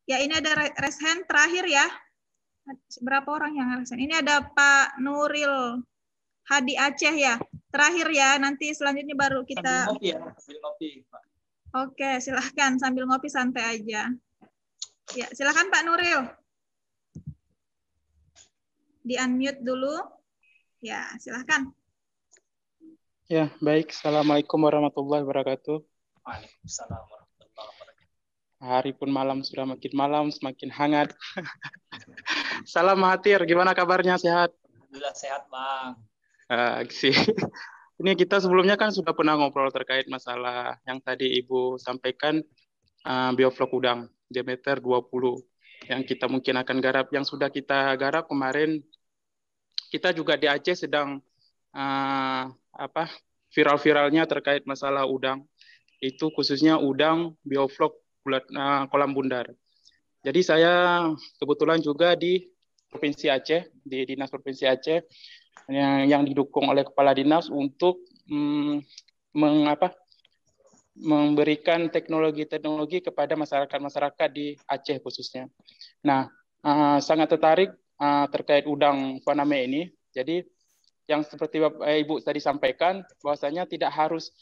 Ya, ini ada raise hand terakhir ya. Berapa orang yang raise hand? Ini ada Pak Nuril Hadi Aceh ya. Terakhir ya, nanti selanjutnya baru kita... Sambil ngopi ya, sambil ngopi, Pak. Oke, silahkan. Sambil ngopi santai aja. Ya, silahkan Pak Nuril. Di-unmute dulu. Ya, silahkan. Ya, baik. Assalamualaikum warahmatullahi wabarakatuh. Waalaikumsalam warahmatullahi wabarakatuh. Hari pun malam sudah makin malam, semakin hangat. Salam Mahathir, gimana kabarnya? Sehat? Alhamdulillah sehat, Bang. Sih. Ini kita sebelumnya kan sudah pernah ngobrol terkait masalah yang tadi Ibu sampaikan, bioflok udang diameter 20 yang kita mungkin akan garap. Yang sudah kita garap kemarin, kita juga di Aceh sedang viral-viralnya terkait masalah udang. Itu khususnya udang bioflok kolam bundar. Jadi saya kebetulan juga di Provinsi Aceh, di Dinas Provinsi Aceh, yang didukung oleh Kepala Dinas untuk memberikan teknologi-teknologi kepada masyarakat-masyarakat di Aceh khususnya. Nah, sangat tertarik terkait udang Faname ini. Jadi yang seperti Ibu tadi sampaikan, bahwasanya tidak harus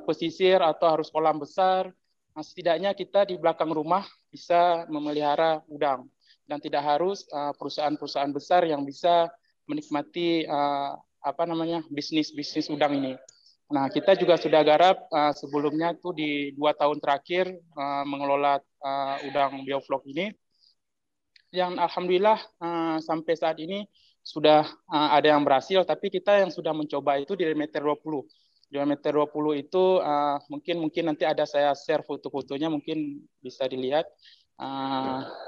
pesisir atau harus kolam besar. Setidaknya kita di belakang rumah bisa memelihara udang. Dan tidak harus perusahaan-perusahaan besar yang bisa menikmati bisnis udang ini. Nah, kita juga sudah garap sebelumnya itu di 2 tahun terakhir mengelola udang bioflok ini. Yang alhamdulillah sampai saat ini sudah ada yang berhasil, tapi kita yang sudah mencoba itu di diameter 20. Diameter 20 itu mungkin nanti ada saya share foto-fotonya, mungkin bisa dilihat.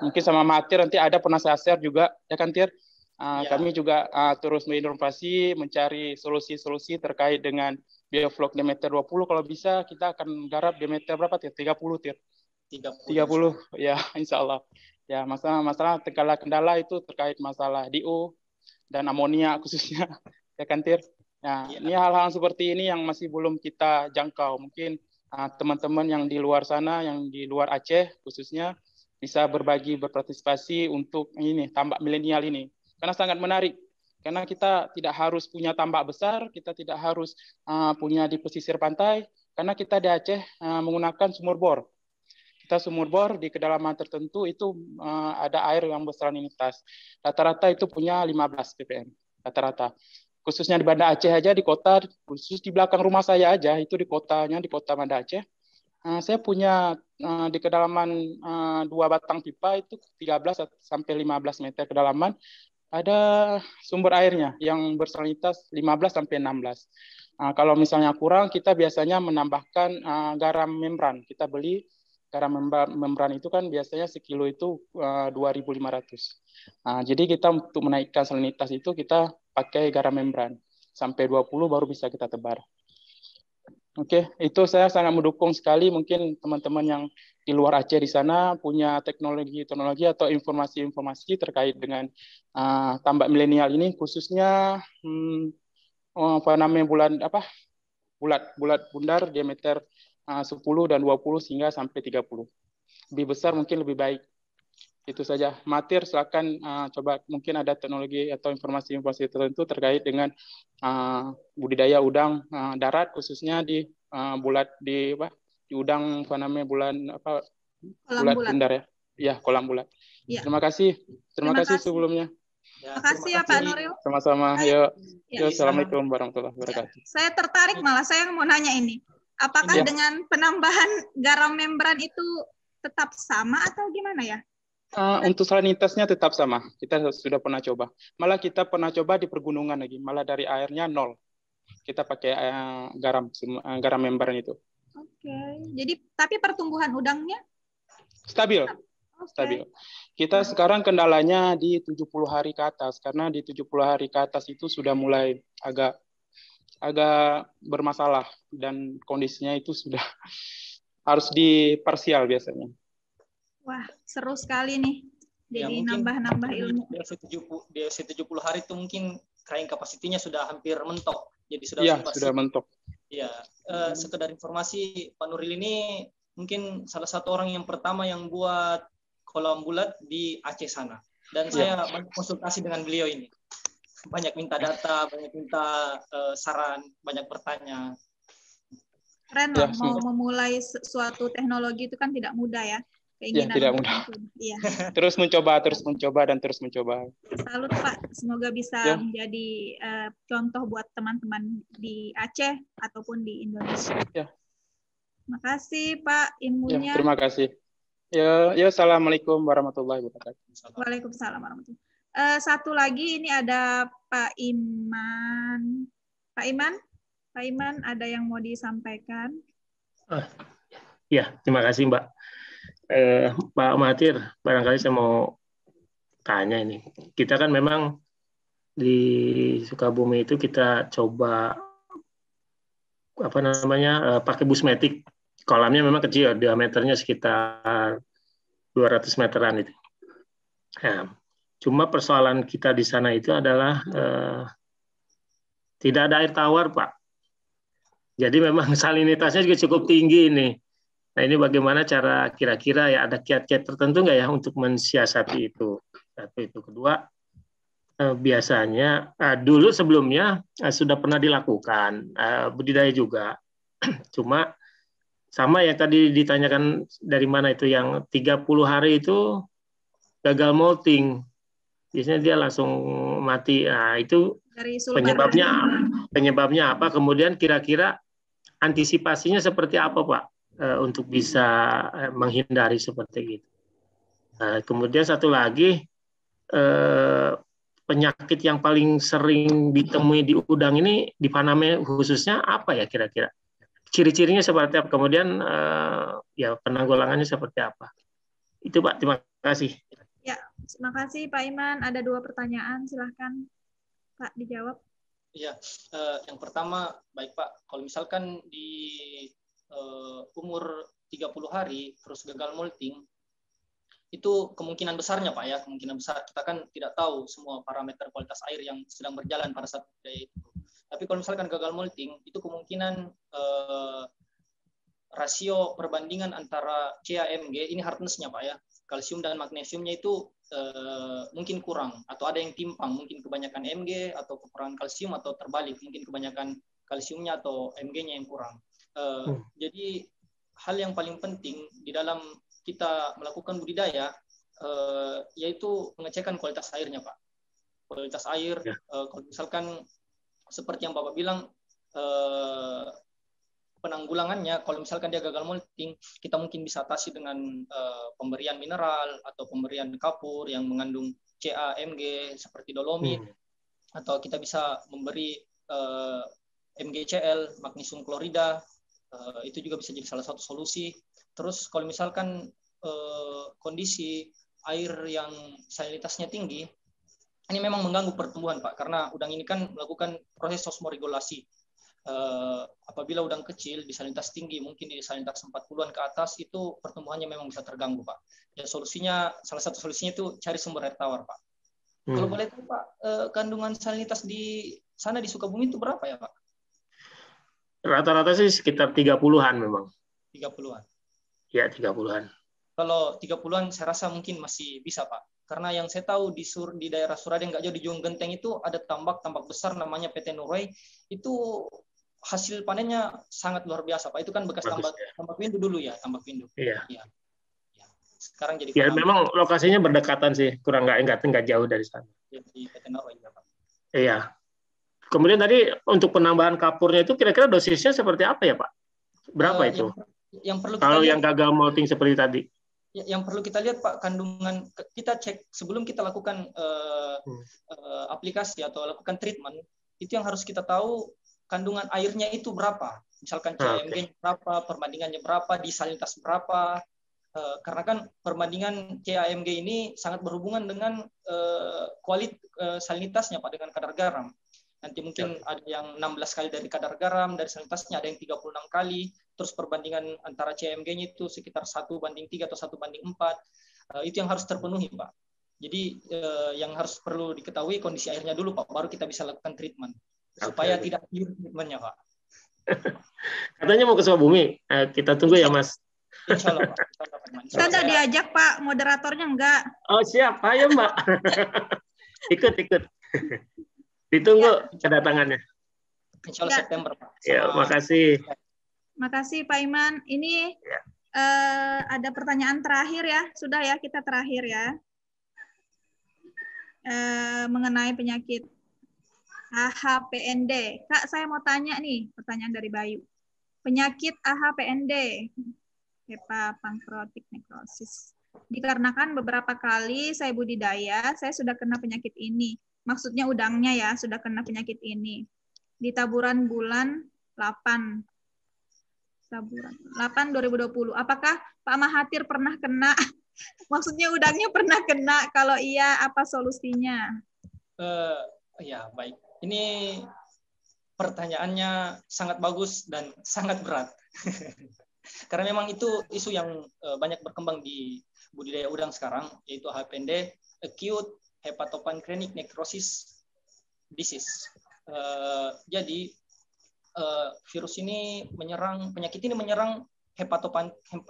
Mungkin sama Mahathir nanti ada pernah saya share juga, ya kan Tir? Ya. Kami juga terus berinovasi, mencari solusi-solusi terkait dengan bioflok diameter 20. Kalau bisa kita akan garap diameter berapa Tir? 30 Tir? 30 ya, insya Allah. Ya, masalah kendala itu terkait masalah DO dan amonia khususnya, ya kan Tir? Nah, ini hal-hal seperti ini yang masih belum kita jangkau. Mungkin teman-teman yang di luar sana, yang di luar Aceh khususnya, bisa berpartisipasi untuk ini tambak milenial ini. Karena sangat menarik. Karena kita tidak harus punya tambak besar, kita tidak harus punya di pesisir pantai, karena kita di Aceh menggunakan sumur bor. Kita sumur bor di kedalaman tertentu itu ada air yang bersalinitas. Rata-rata itu punya 15 ppm. Rata-rata. Khususnya di Banda Aceh aja, di kota, khusus di belakang rumah saya aja, itu di kota Banda Aceh. Saya punya di kedalaman 2 batang pipa itu 13 sampai 15 meter kedalaman, ada sumber airnya yang bersalinitas 15 sampai 16. Kalau misalnya kurang, kita biasanya menambahkan garam membran. Kita beli garam membran itu kan biasanya sekilo itu 2.500. Jadi kita untuk menaikkan salinitas itu kita pakai garam membran. Sampai 20 baru bisa kita tebar. Oke, itu saya sangat mendukung sekali. Mungkin teman-teman yang di luar Aceh di sana punya teknologi atau informasi-informasi terkait dengan tambak milenial ini, khususnya bulat bundar diameter 10 dan 20 hingga sampai 30. Lebih besar mungkin lebih baik. Itu saja. Mahathir, silakan coba mungkin ada teknologi atau informasi-informasi tertentu terkait dengan budidaya udang darat khususnya di udang bulat bundar ya. Ya, kolam bulat. Ya. Terima kasih sebelumnya. Terima kasih ya Pak Nuril. Sama-sama. Yo, assalamualaikum warahmatullahi wabarakatuh. Saya tertarik malah, saya mau nanya ini. Apakah dengan penambahan garam membran itu tetap sama atau gimana ya? Untuk salinitasnya tetap sama. Kita sudah pernah coba. Malah kita pernah coba di pergunungan lagi. Malah dari airnya 0. Kita pakai garam membran itu. Oke. Jadi tapi pertumbuhan udangnya stabil. Stabil. Kita sekarang kendalanya di 70 hari ke atas, karena di 70 hari ke atas itu sudah mulai agak bermasalah dan kondisinya itu sudah harus diparsial biasanya. Wah, seru sekali nih. Jadi nambah-nambah ilmu. Di 70 hari itu mungkin carrying capacity-nya sudah hampir mentok. Jadi sudah mentok. Ya, sekedar informasi, Pak Nuril ini mungkin salah satu orang yang pertama yang buat kolam bulat di Aceh sana. Dan saya banyak konsultasi dengan beliau ini. Banyak minta data, banyak minta saran, banyak bertanya. Keren loh, mau memulai suatu teknologi itu kan tidak mudah ya. Keinginan tidak mudah. Iya. Terus mencoba dan terus mencoba. Salut Pak, semoga bisa menjadi contoh buat teman-teman di Aceh ataupun di Indonesia. Terima kasih Pak ilmunya. Terima kasih. Assalamualaikum warahmatullahi wabarakatuh. Waalaikumsalam warahmatullahi wabarakatuh. Satu lagi ini ada Pak Iman. Pak Iman ada yang mau disampaikan? Ya, terima kasih Mbak. Pak Mahathir, barangkali saya mau tanya ini. Kita kan memang di Sukabumi itu kita coba pakai bus metik. Kolamnya memang kecil, diameternya sekitar 200 meteran itu. Nah, cuma persoalan kita di sana itu adalah tidak ada air tawar, Pak. Jadi memang salinitasnya juga cukup tinggi ini. Nah, ini bagaimana cara kira-kira ya ada kiat-kiat tertentu nggak ya untuk mensiasati itu? Satu itu. Kedua, biasanya dulu sebelumnya sudah pernah dilakukan budidaya juga. Cuma sama ya tadi ditanyakan dari mana itu yang 30 hari itu gagal molting. Biasanya dia langsung mati. Nah, itu penyebabnya apa? Kemudian kira-kira antisipasinya seperti apa, Pak? Untuk bisa menghindari seperti itu. Kemudian satu lagi, penyakit yang paling sering ditemui di udang ini di Paname khususnya apa ya kira-kira? Ciri-cirinya seperti apa? Kemudian ya penanggulangannya seperti apa? Itu Pak, terima kasih. Ya, terima kasih Pak Iman. Ada 2 pertanyaan, silahkan Pak dijawab. Iya, yang pertama, baik Pak, kalau misalkan di umur 30 hari terus gagal molting, itu kemungkinan besarnya Pak ya, kemungkinan besar kita kan tidak tahu semua parameter kualitas air yang sedang berjalan pada saat itu. Tapi kalau misalkan gagal molting, itu kemungkinan rasio perbandingan antara CaMG, ini hardness-nya Pak ya, kalsium dan magnesiumnya itu mungkin kurang, atau ada yang timpang, mungkin kebanyakan Mg atau kekurangan kalsium, atau terbalik, mungkin kebanyakan kalsiumnya atau Mg-nya yang kurang. Jadi hal yang paling penting di dalam kita melakukan budidaya yaitu pengecekan kualitas airnya Pak. Kualitas air, kalau misalkan seperti yang Bapak bilang, penanggulangannya, kalau misalkan dia gagal molting, kita mungkin bisa atasi dengan pemberian mineral atau pemberian kapur yang mengandung CaMG seperti dolomit, atau kita bisa memberi MgCl, magnesium klorida, itu juga bisa jadi salah satu solusi. Terus kalau misalkan kondisi air yang salinitasnya tinggi, ini memang mengganggu pertumbuhan Pak, karena udang ini kan melakukan proses osmoregulasi. Apabila udang kecil di salinitas tinggi, mungkin di salinitas 40-an ke atas, itu pertumbuhannya memang bisa terganggu Pak. Dan solusinya, salah satu solusinya itu cari sumber air tawar Pak. Kalau boleh tahu Pak, kandungan salinitas di sana di Sukabumi itu berapa ya Pak? Rata-rata sih sekitar 30-an memang. 30-an? Ya, 30-an. Kalau 30-an saya rasa mungkin masih bisa Pak. Karena yang saya tahu di daerah Surading, nggak jauh di Jung Genteng itu ada tambak besar namanya PT Nurai. Itu hasil panennya sangat luar biasa Pak. Itu kan bekas tambak windu dulu ya, tambak windu. Iya. Ya. Sekarang jadi ya memang lokasinya berdekatan sih, kurang nggak jauh dari sana. Di PT Nurai ya Pak. Iya. Kemudian tadi untuk penambahan kapurnya itu kira-kira dosisnya seperti apa ya Pak? Berapa itu? Yang perlu kalau yang gagal molting seperti tadi. Yang perlu kita lihat Pak, kandungan, kita cek sebelum kita lakukan aplikasi atau lakukan treatment, itu yang harus kita tahu kandungan airnya itu berapa. Misalkan CaMG berapa, perbandingannya berapa, di salinitas berapa. Karena kan perbandingan CaMG ini sangat berhubungan dengan salinitasnya Pak, dengan kadar garam. Nanti mungkin ada yang 16 kali dari kadar garam, dari salinitasnya ada yang 36 kali, terus perbandingan antara CaMG-nya itu sekitar 1:3 atau 1:4. Itu yang harus terpenuhi, Pak. Jadi yang harus perlu diketahui kondisi airnya dulu, Pak, baru kita bisa lakukan treatment. Supaya tidak hilang treatmentnya, Pak. Katanya mau ke Sukabumi. Kita tunggu ya, Mas. Insya Allah, Pak. Insya Allah, Pak Iman. Insya Kita Allah nggak saya- diajak Pak, moderatornya enggak. Oh siap, ayo Mbak. Ikut. Ditunggu kedatangannya. Insya Allah Ya. September, Pak. Ya, Sama- makasih. Makasih Pak Iman. Ini Ya. ada pertanyaan terakhir ya. Sudah ya, kita terakhir ya. Mengenai penyakit AHPND. Kak, saya mau tanya nih, pertanyaan dari Bayu. Penyakit AHPND, Hepa pankreatic necrosis. Dikarenakan beberapa kali saya budidaya, saya sudah kena penyakit ini. Maksudnya udangnya ya, sudah kena penyakit ini. Di taburan bulan 8. Taburan 8 2020. Apakah Pak Mahathir pernah kena? Maksudnya udangnya pernah kena? Kalau iya, apa solusinya? Ya, baik. Ini pertanyaannya sangat bagus dan sangat berat. Karena memang itu isu yang banyak berkembang di budidaya udang sekarang, yaitu AHPND, Acute Hepatopancreatic Necrosis Disease. Jadi virus ini penyakit ini menyerang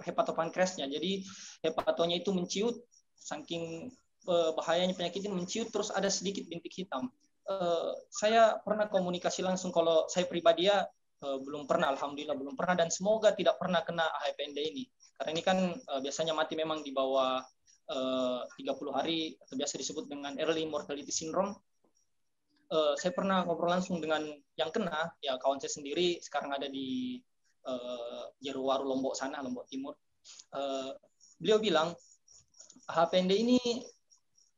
hepatopankreasnya. Jadi hepatonya itu menciut, saking bahayanya penyakit ini menciut, terus ada sedikit bintik hitam. Saya pernah komunikasi langsung, kalau saya pribadi ya belum pernah, alhamdulillah belum pernah, dan semoga tidak pernah kena AHPND ini. Karena ini kan biasanya mati memang di bawah 30 hari, atau biasa disebut dengan early mortality syndrome. Saya pernah ngobrol langsung dengan yang kena, ya kawan saya sendiri sekarang ada di Jeruwaru, Lombok sana, Lombok Timur. Beliau bilang AHPND ini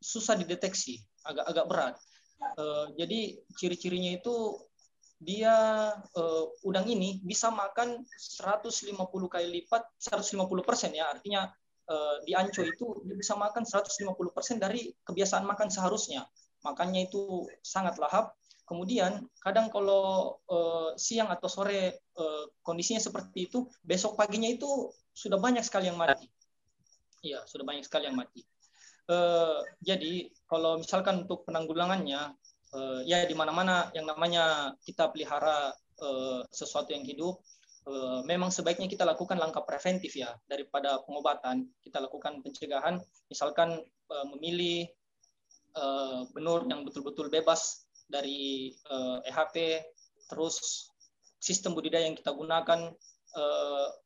susah dideteksi, agak berat. Jadi ciri-cirinya itu dia udang ini bisa makan 150 kali lipat, 150% ya, artinya di Anco itu dia bisa makan 150% dari kebiasaan makan seharusnya. Makannya itu sangat lahap. Kemudian kadang kalau siang atau sore kondisinya seperti itu, besok paginya itu sudah banyak sekali yang mati. Iya, sudah banyak sekali yang mati. Jadi kalau misalkan untuk penanggulangannya, ya di mana-mana yang namanya kita pelihara sesuatu yang hidup, memang sebaiknya kita lakukan langkah preventif ya, daripada pengobatan. Kita lakukan pencegahan, misalkan memilih benur yang betul-betul bebas dari EHP, terus sistem budidaya yang kita gunakan,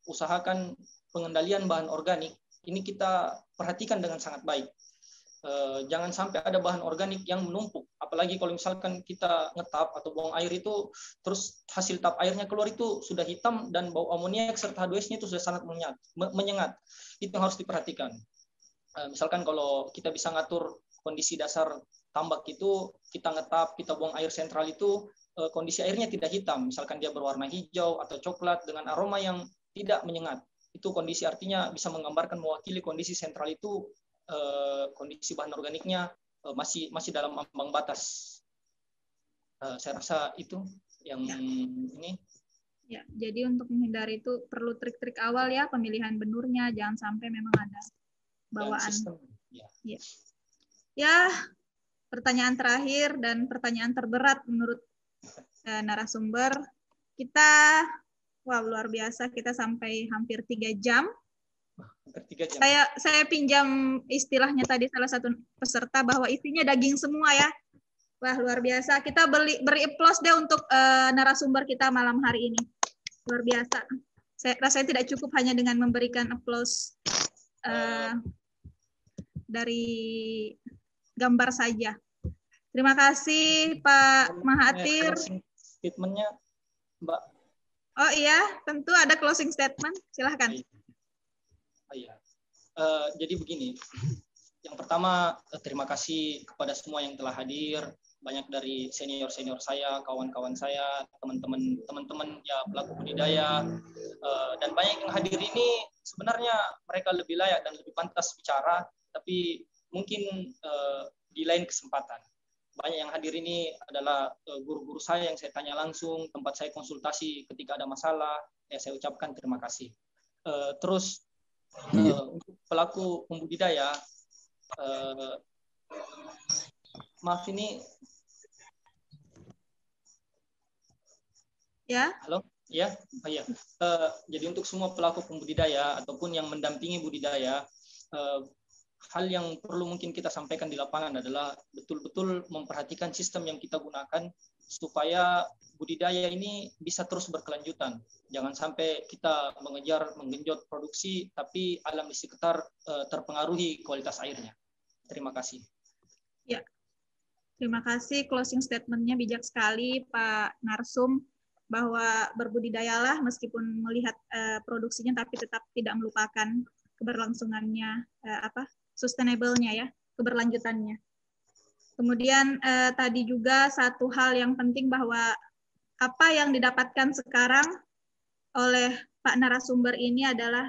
usahakan pengendalian bahan organik, ini kita perhatikan dengan sangat baik. Jangan sampai ada bahan organik yang menumpuk, apalagi kalau misalkan kita ngetap atau buang air itu, terus hasil tap airnya keluar itu sudah hitam dan bau amoniak serta H2S-nya itu sudah sangat menyengat. Itu yang harus diperhatikan. Misalkan kalau kita bisa ngatur kondisi dasar tambak itu, kita ngetap, kita buang air sentral itu, kondisi airnya tidak hitam, misalkan dia berwarna hijau atau coklat dengan aroma yang tidak menyengat. Itu kondisi artinya bisa menggambarkan, mewakili kondisi sentral itu kondisi bahan organiknya masih dalam ambang batas. Saya rasa itu yang ini. Ya, jadi untuk menghindari itu perlu trik-trik awal ya, pemilihan benurnya, jangan sampai memang ada bawaan. Ya. Ya, pertanyaan terakhir dan pertanyaan terberat menurut narasumber. Kita, wah luar biasa, kita sampai hampir 3 jam. Saya pinjam istilahnya tadi salah satu peserta bahwa isinya daging semua ya. Wah luar biasa. Kita beri applause deh untuk narasumber kita malam hari ini. Luar biasa. Saya rasanya tidak cukup hanya dengan memberikan applause dari gambar saja. Terima kasih Pak Mahathir. Statementnya Mbak. Oh iya, tentu ada closing statement. Silahkan. Iya. Jadi begini, yang pertama terima kasih kepada semua yang telah hadir, banyak dari senior-senior saya, kawan-kawan saya, teman-teman ya pelaku budidaya, dan banyak yang hadir ini sebenarnya mereka lebih layak dan lebih pantas bicara, tapi mungkin di lain kesempatan. Banyak yang hadir ini adalah guru-guru saya yang saya tanya langsung, tempat saya konsultasi ketika ada masalah, ya saya ucapkan terima kasih. Terus untuk pelaku pembudidaya, maaf ini, ya. halo, Ya, iya. Jadi untuk semua pelaku pembudidaya ataupun yang mendampingi budidaya, hal yang perlu mungkin kita sampaikan di lapangan adalah betul-betul memperhatikan sistem yang kita gunakan supaya budidaya ini bisa terus berkelanjutan. Jangan sampai kita menggenjot produksi tapi alam di sekitar terpengaruhi kualitas airnya. Terima kasih. Ya, terima kasih. Closing statement-nya bijak sekali Pak Narsum, bahwa berbudidayalah meskipun melihat produksinya tapi tetap tidak melupakan keberlangsungannya, sustainable-nya ya, keberlanjutannya. Kemudian tadi juga satu hal yang penting bahwa apa yang didapatkan sekarang oleh Pak narasumber ini adalah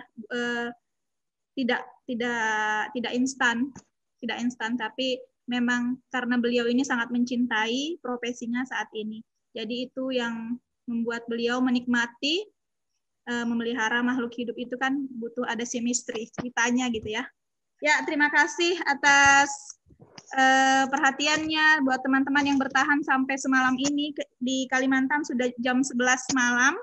tidak instan, tapi memang karena beliau ini sangat mencintai profesinya saat ini. Jadi itu yang membuat beliau menikmati memelihara makhluk hidup itu kan butuh ada chemistry ceritanya gitu ya. Ya, terima kasih atas perhatiannya buat teman-teman yang bertahan sampai semalam ini. Di Kalimantan sudah jam 11 malam.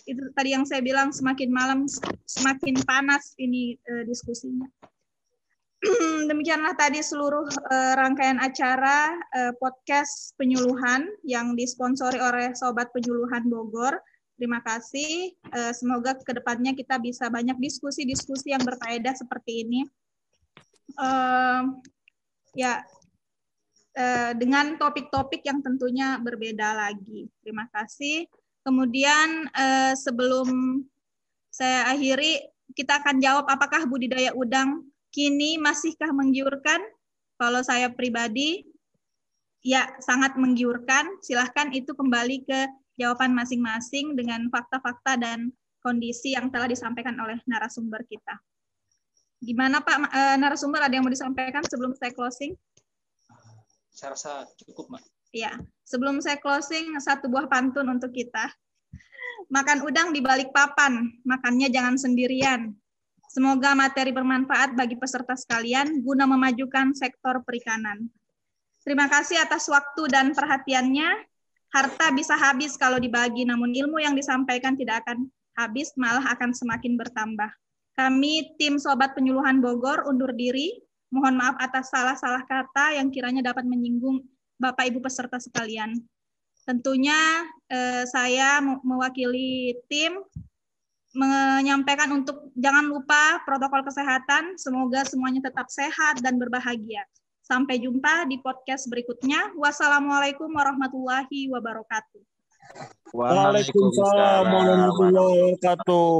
Itu tadi yang saya bilang, semakin malam semakin panas ini diskusinya. Demikianlah tadi seluruh rangkaian acara podcast penyuluhan yang disponsori oleh Sobat Penyuluhan Bogor. Terima kasih. Semoga kedepannya kita bisa banyak diskusi-diskusi yang berfaedah seperti ini. Dengan topik-topik yang tentunya berbeda lagi. Terima kasih. Kemudian sebelum saya akhiri, kita akan jawab apakah budidaya udang kini masihkah menggiurkan? Kalau saya pribadi, ya sangat menggiurkan. Silahkan itu kembali ke jawaban masing-masing dengan fakta-fakta dan kondisi yang telah disampaikan oleh narasumber kita. Gimana Pak narasumber, ada yang mau disampaikan sebelum saya closing? Saya rasa cukup, Mbak. Ya, sebelum saya closing, satu buah pantun untuk kita. Makan udang di balik papan, makannya jangan sendirian. Semoga materi bermanfaat bagi peserta sekalian guna memajukan sektor perikanan. Terima kasih atas waktu dan perhatiannya. Harta bisa habis kalau dibagi, namun ilmu yang disampaikan tidak akan habis, malah akan semakin bertambah. Kami tim Sobat Penyuluhan Bogor undur diri. Mohon maaf atas salah-salah kata yang kiranya dapat menyinggung Bapak Ibu peserta sekalian. Tentunya saya mewakili tim menyampaikan untuk jangan lupa protokol kesehatan, semoga semuanya tetap sehat dan berbahagia. Sampai jumpa di podcast berikutnya. Wassalamualaikum warahmatullahi wabarakatuh. Waalaikumsalam warahmatullahi wabarakatuh.